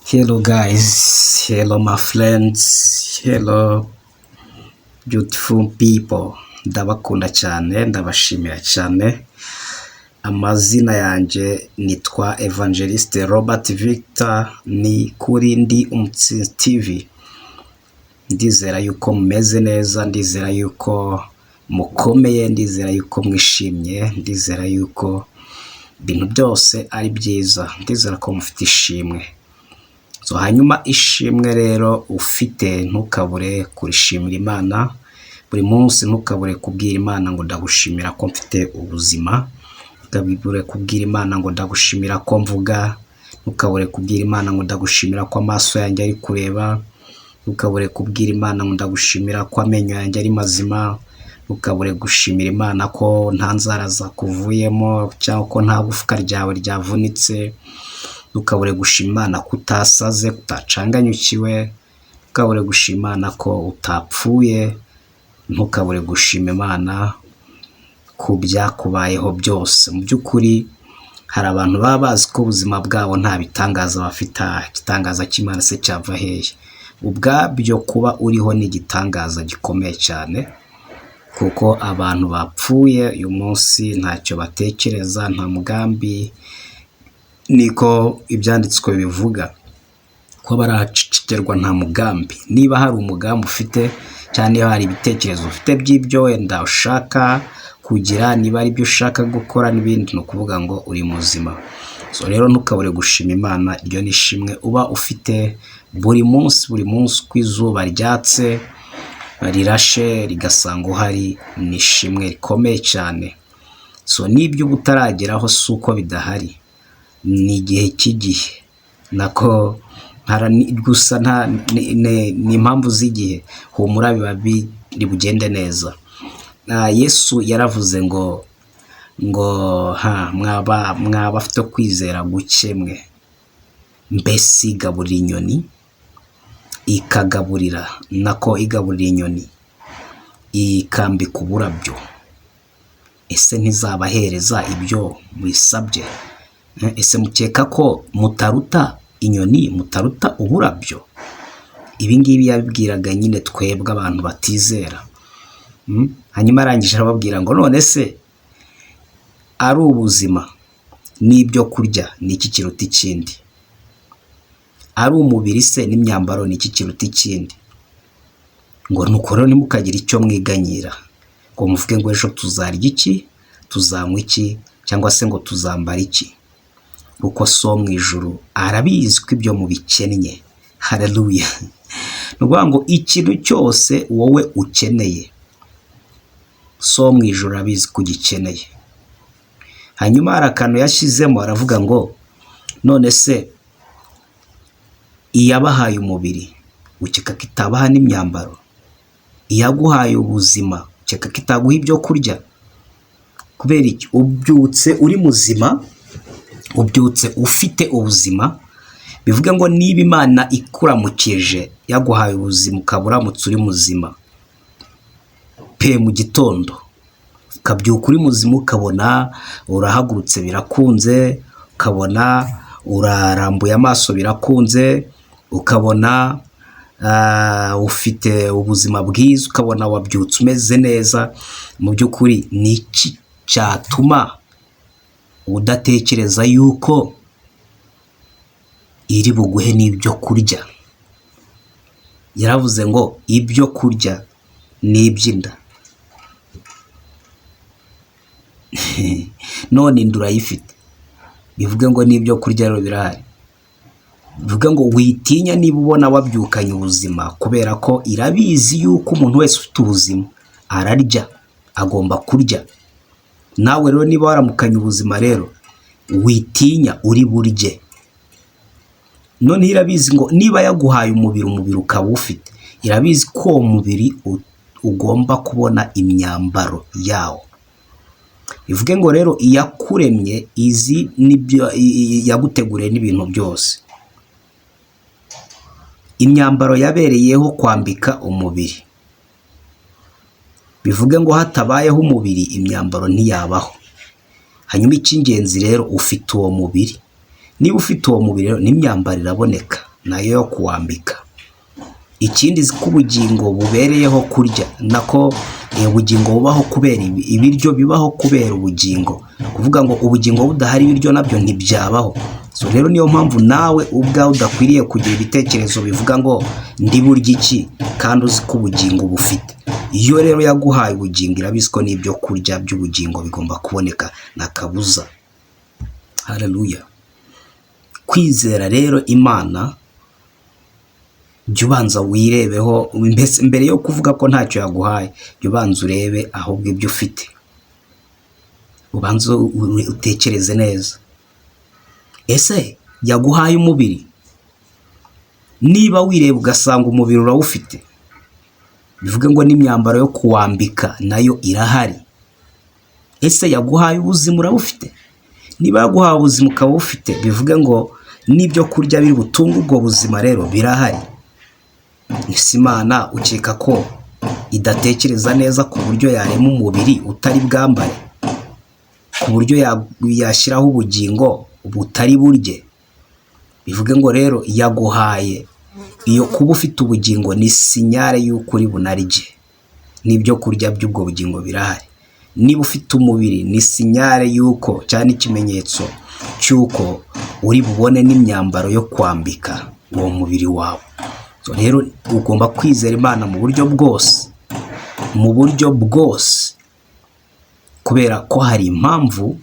Hello guys, hello my friends, hello beautiful people. Ndabakunda cyane, ndabashimira cyane. Amazina yanjye nitwa Evangeliste Robert Victor, ni kuri Ndi Umutsinzi TV. Ndizera yuko mumeze neza, ndizera yuko mukomeye, ndizera yuko mwishimye, ndizera yuko ibintu byose ari byiza, ndizera ko mufite ishimwe. Hanyuma ishimwe rero ufite ntukabure kurishimira Imana buri munsi, ntukabure kubwira Imana ngo ndagushimira ko mfite ubuzima, ntukabure kubwira Imana ngo ndagushimira ko mvuga, ntukabure kubwira Imana ngo ndagushimira ko amaso yanjye ari kureba, ntukabure kubwira Imana ngo ndagushimira ko amenyo yanjye ari mazima, ntukabure gushimira Imana ko nta nzara zakuvuyemo cyangwa ko nta gufwa ryawe ryavunitse, ntukabure gushima Imana ko utasaze, utacanganyukiwe, ntukabure gushima Imana ko utapfuye, ntukabure gushima Imana ku byakubayeho byose. Mu by'ukuri hari abantu baba bazi ko ubuzima bwabo nta bitangaza bafite, igitangaza cy'Imana se cyava hehe? Ubwabyo kuba uriho ni igitangaza gikomeye cyane, kuko abantu bapfuye uyu munsi ntacyo batekereza, nta mugambi, niko ibyanditswe bivuga ko baracicikirwa nta mugambi. Niba hari umugambi ufite cyane, hari ibitekerezo ufite by'ibyo wenda ushaka kugira, niba ari byo ushaka gukora n'ibindi, ni ukuvuga ngo uri muzima. Rero ntukabure gushima Imana, iryo ni ishimwe uba ufite buri munsi uko izuba ryatse rirashe rigasanga uhari, ni ishimwe rikomeye cyane. N'ibyo uba utarageraho si uko bidahari, ni igihe cy'igihe nako gusa ni impamvu z'igihe, humura biba biri bugende neza. Yesu yaravuze ngo mwaba afite kwizera guke mwe, mbese igaburira inyoni ikagaburira, nako igaburira inyoni ikambika uburabyo, ese ntizabahereza ibyo mwisabye? Ese mukeka ko mutaruta inyoni, mutaruta uburabyo? Ibi ngibi yabibwiraga nyine twebwe abantu batizera. Hanyuma arangije arababwira ngo none se ari ubuzima n'ibyo kurya ni iki kiruta ikindi? Ari umubiri se n'imyambaro ni iki kiruta ikindi? Ngo nuko rero ntimukagire icyo mwiganyira ngo muvuge ngo ejo tuzarya iki, tuzanywa iki, cyangwa se ngo tuzambara iki, kuko so mu ijuru arabizi ko ibyo mubikennye. Haleluya! Ni ukuvuga ngo ikintu cyose wowe ukeneye, so mu ijuru arabizi ko ugikeneye. Hanyuma hari akantu yashyizemo, aravuga ngo none se iyabahaye umubiri ukeka ko itabaha n'imyambaro? Iyaguhaye ubuzima ukeka ko itaguha ibyo kurya? Kubera iki? Ubyutse uri muzima, ubyutse ufite ubuzima, bivuga ngo niba Imana ikuramukije yaguhaye ubuzima, ukaba uramutse uri muzima pe mu gitondo, ukabyuka uri muzima, ukabona urahagurutse birakunze, ukabona urarambuye amaso birakunze, ukabona ufite ubuzima bwiza, ukabona wabyutse umeze neza, mu by'ukuri ni iki cyatuma udatekereza yuko iri buguhe n'ibyo kurya? Yaravuze ngo ibyo kurya ni iby'inda, none inda urayifite, bivuge ngo n'ibyo kurya rero birahari. Bivuga ngo witinya niba ubona wabyukanye ubuzima, kubera ko irabizi yuko umuntu wese ufite ubuzima ararya, agomba kurya. Nawe rero niba waramukanye ubuzima rero witinya, uri burye. None irabizi ngo niba yaguhaye umubiri ukaba ufite, irabizi ko uwo mubiri ugomba kubona imyambaro yawo. Bivuge ngo rero iyakuremye izi n'ibyo yaguteguriye n'ibintu byose. Imyambaro yabereyeho kwambika umubiri. Bivuge ngo hatabayeho umubiri imyambaro ntiyabaho. Hanyuma icy'ingenzi rero ufite uwo mubiri. Niba ufite uwo mubiri rero n'imyambaro iraboneka, nayo yo kuwambika. Ikindi ko ubugingo bubereyeho kurya, nako ubugingo bubaho kubera ibiryo bibaho kubera ubugingo, kuvuga ngo ubugingo budahari ibiryo nabyo ntibyabaho. So rero niyo mpamvu nawe ubwawe udakwiriye kugira ibitekerezo bivuga ngo ndi burya iki kandi uzi ko ubugingo bufite. Iyo rero yaguhaye ubugingo irabizi ko n'ibyo kurya by'ubugingo bigomba kuboneka nta kabuza. Haleluya. Kwizera rero Imana, jya ubanza wirebeho, mbere yo kuvuga ko ntacyo yaguhaye, jya ubanza urebe ahubwo ibyo ufite, ubanza utekereze neza. Ese yaguhaye umubiri? Niba wireba ugasanga umubiri urawufite, bivuge ngo n'imyambaro yo kuwambika nayo irahari. Ese yaguhaye ubuzima urabufite? Niba yaguhaye ubuzima ukaba ufite, bivuge ngo n'ibyo kurya biri butunga ubwo buzima rero birahari. Ese Imana ukeka ko idatekereza neza ku buryo yarema umubiri utari bwambare, ku buryo yashyiraho ubugingo butari burye? Bivuge ngo rero yaguhaye iyo kuba ufite ubugingo ni sinyare y'uko uri bunarye, n'ibyo kurya by'ubwo bugingo birahari. Niba ufite umubiri ni sinyare y'uko, cyane ikimenyetso cy'uko uri bubone n'imyambaro yo kwambika uwo mubiri wawe. So rero ugomba kwizera Imana mu buryo bwose, kubera ko hari impamvu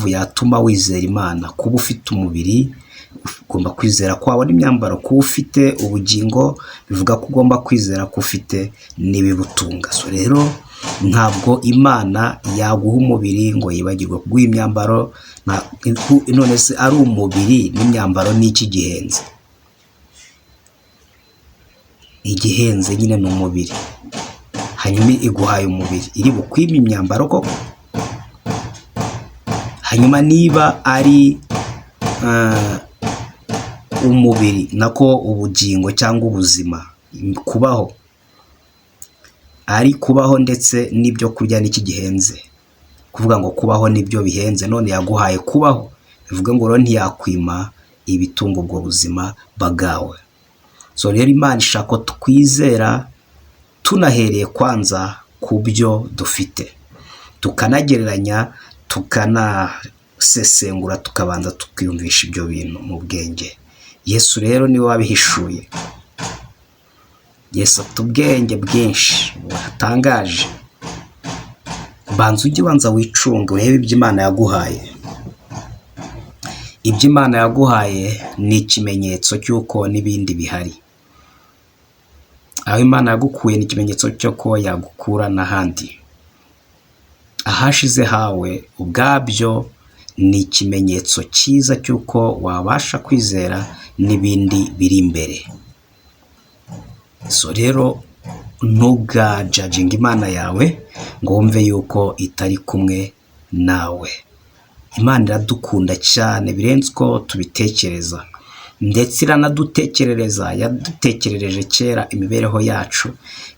yatuma wizera Imana. Kuba ufite umubiri ugomba kwizera ko wabona imyambaro, kuba ufite ubugingo bivuga ko ugomba kwizera ko ufite n'ibibutunga. So rero ntabwo Imana yaguha umubiri ngo yibagirwe kuguha imyambaro. None se ari umubiri n'imyambaro n'iki gihenze? Igihenze nyine ni umubiri, hanyuma iguhaye umubiri iri bukwime imyambaro koko? Hanyuma niba ari umubiri nako ubugingo cyangwa ubuzima, kubaho ari kubaho ndetse n'ibyo kurya n'iki gihenze, kuvuga ngo kubaho n'ibyo bihenze, none yaguhaye kubaho, bivuga ngo rero ntiyakwima ibitunga ubwo buzima bagawe. So rero Imana ishaka ko twizera tunahereye kwanza ku byo dufite, tukanagereranya, tukanasesengura, tukabanza tukiyumvisha ibyo bintu mu bwenge. Yesu rero niwe wabihishuye. Yesu afite ubwenge bwinshi butangaje. Banza ubanza wicunge urebe ibyo Imana yaguhaye. Ibyo Imana yaguhaye ni ikimenyetso cy'uko n'ibindi bihari. Aho Imana yagukuye ni ikimenyetso cy'uko yagukura n'ahandi. Ahashize hawe ubwabyo ni ikimenyetso cyiza cy'uko wabasha kwizera n'ibindi biri imbere. So rero ntugajajinge Imana yawe ngo wumve yuko itari kumwe nawe. Imana iradukunda cyane birenze uko tubitekereza, ndetse iranadutekerereza. Yadutekerereje kera imibereho yacu,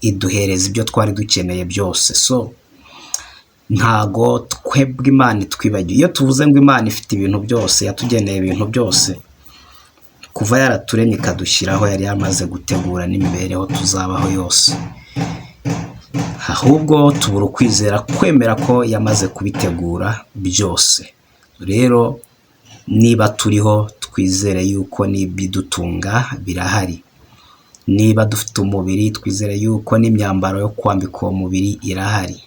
iduhereza ibyo twari dukeneye byose. So ntago twebwe Imana twibagiwe. Iyo tuvuze ngo Imana ifite ibintu byose, yatugeneye ibintu byose, kuva yaraturemye ikadushyiraho yari yamaze gutegura n'imibereho tuzabaho yose. Ahubwo tubura ukwizera kwemera ko yamaze kubitegura byose. Rero niba turiho twizere yuko n'ibidutunga birahari. Niba dufite umubiri twizere yuko n'imyambaro yo kwambika uwo mubiri irahari.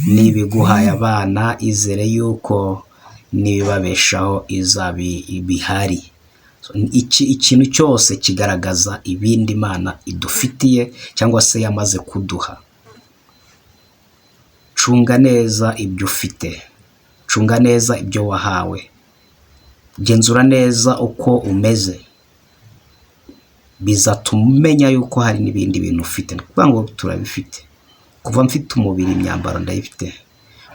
Niba iguhaye abana izere yuko n'ibibabeshaho bihari. Ikintu cyose kigaragaza ibindi Imana idufitiye cyangwa se yamaze kuduha. Cunga neza ibyo ufite, cunga neza ibyo wahawe, genzura neza uko umeze, bizatuma umenya yuko hari n'ibindi bintu ufite. Kuvuga ngo turabifite. Kuva mfite umubiri imyambaro ndayifite,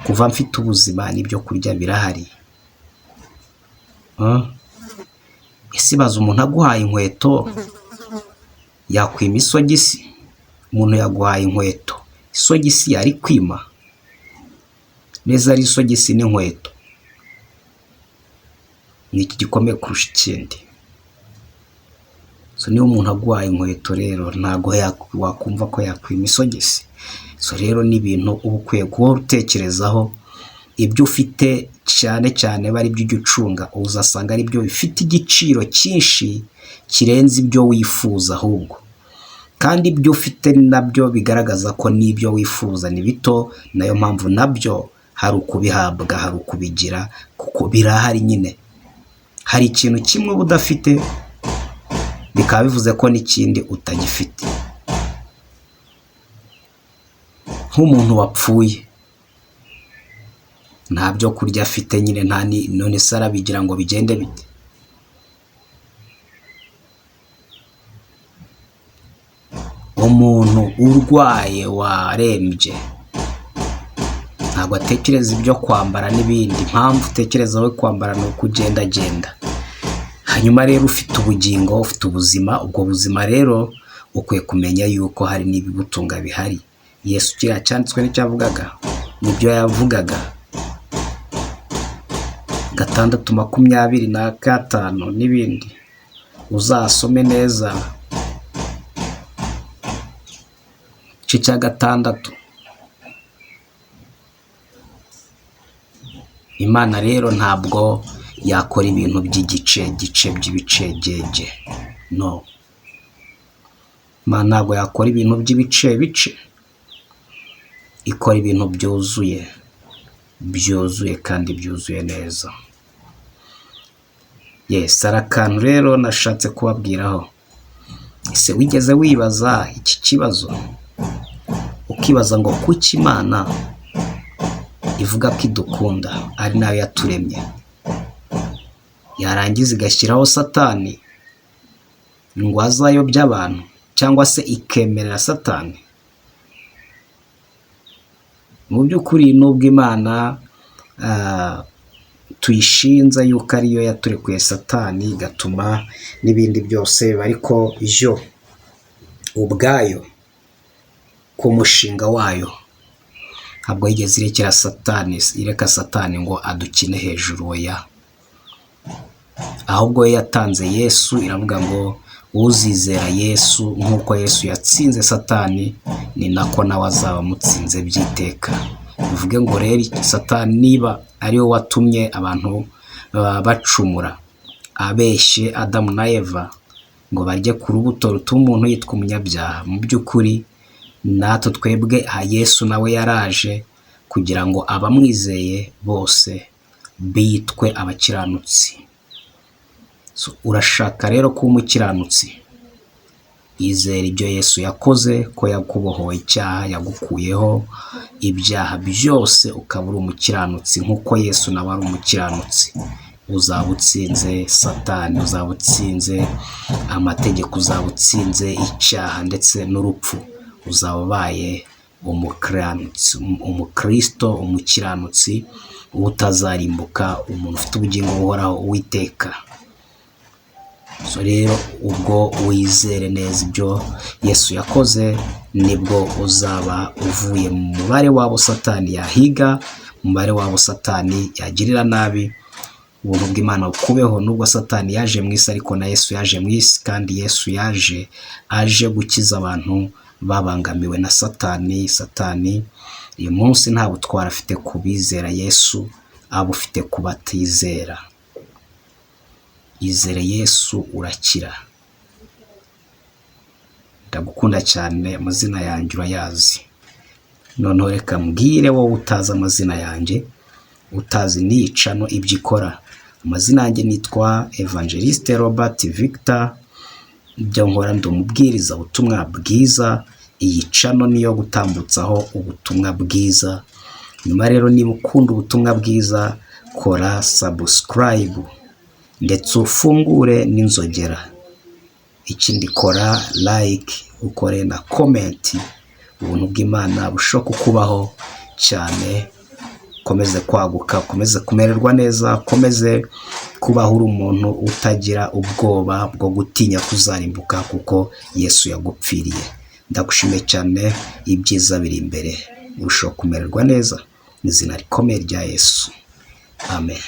kuva mfite ubuzima n'ibyo kurya birahari. Ese baza umuntu aguhaye inkweto yakwima isogisi? Umuntu yaguhaye inkweto, isogisi yari kwima? Neza ari isogisi n'inkweto ni iki gikomeye kurusha ikindi. So niyo umuntu agwaye inkweto rero ntago wakumva ko yakwima isogisi. So rero ni ibintu uba ukwiye guhora utekerezaho, ibyo ufite cyane cyane bari byo ujya ucunga, uzasanga ari byo bifite igiciro cyinshi kirenze ibyo wifuza ahubwo. Kandi ibyo ufite nabyo bigaragaza ko n'ibyo wifuza ni bito, nayo mpamvu nabyo hari ukubihabwa, hari ukubigira, kuko birahari nyine. Hari ikintu kimwe uba udafite, bikaba bivuze ko n'ikindi utagifite. Nk'umuntu wapfuye nta byo kurya afite nyine, none se arabigira ngo bigende bite? Umuntu urwaye warembye ntabwo atekereza ibyo kwambara n'ibindi. Impamvu utekereza we kwambara ni uko ugendagenda. Hanyuma rero ufite ubugingo, ufite ubuzima, ubwo buzima rero ukwiye kumenya yuko hari n'ibibutunga bihari. Yesu kiriya cyanditswe n'icyo yavugaga, nibyo yavugaga. 6:25 n'ibindi, uzasome neza. Igice cya 6. Imana rero ntabwo yakora ibintu by'igice by'ibicegege. No, Imana ntabwo yakora ibintu by'ibice, ikora ibintu byuzuye kandi byuzuye neza. Yes, hari akantu rero nashatse kubabwiraho. Ese wigeze wibaza iki kibazo? Ukibaza ngo kuki Imana ivuga ko idukunda ari nayo yaturemye, yarangiza igashyiraho Satani ngo azayobye abantu, cyangwa se ikemerera Satani? Mu by'ukuri nubwo Imana tuyishinza yuko ariyo yaturekuye Satani igatuma n'ibindi byose, ariko yo ubwayo ku mushinga wayo ntabwo yigeze ireka Satani ngo adukine hejuru. Oya, ahubwo yatanze Yesu, iravuga ngo uzizera Yesu nk'uko Yesu yatsinze Satani, ni nako nawe azaba amutsinze by'iteka. Bivuge ngo rero Satani niba ariwe watumye abantu bacumura, abeshye Adamu na Eva ngo barye ku rubuto rutuma umuntu yitwa umunyabyaha, mu by'ukuri natwe twebwe Yesu nawe yaraje kugira ngo abamwizeye bose bitwe abakiranutsi. So, urashaka rero kuba umukiranutsi, yizera ibyo Yesu yakoze, ko yakubohoye icyaha, yagukuyeho ibyaha byose, ukaba uri umukiranutsi nk'uko Yesu nawe ari umukiranutsi. Uzaba utsinze Satani, uzaba utsinze amategeko, uzaba utsinze icyaha ndetse n'urupfu. Uzaba ubaye umukristo, umukiranutsi utazarimbuka, umuntu ufite ubugingo buhoraho, Uwiteka. So rero ubwo wizere neza ibyo Yesu yakoze, nibwo uzaba uvuye mu mubare wabo Satani yahiga, mu mubare wabo Satani yagirira nabi. Ubuntu bw'Imana bukubeho. Nubwo Satani yaje mu isi, ariko na Yesu yaje mu isi, kandi Yesu aje gukiza abantu babangamiwe na Satani. Satani uyu munsi nta butwara afite ku bizera Yesu, aba ufite ku batizera. Izere Yesu urakira. Ndagukunda cyane, amazina yanjye urayazi. Noneho reka mbwire wowe utazi amazina yanjye, utazi n'iyicano ibyo ikora. Amazina yanjye nitwa Evangeliste Robert Victor. Ibyo nkora ndi umubwiriza ubutumwa bwiza. Iyi cano niyo gutambutsaho ubutumwa bwiza. Nyuma rero niba ukunda ubutumwa bwiza, kora subscribe ndetse ufungure n'inzogera. Ikindi kora like, ukore na comment. Ubuntu bw'Imana busho kukubaho cyane. Komeze kwaguka, komeze kumererwa neza, komeze kubaho uri umuntu utagira ubwoba bwo gutinya kuzarimbuka, kuko Yesu yagupfiriye. Ndagushimiye cyane, ibyiza biri imbere. Busho kumererwa neza mu izina rikomeye rya Yesu. Amen.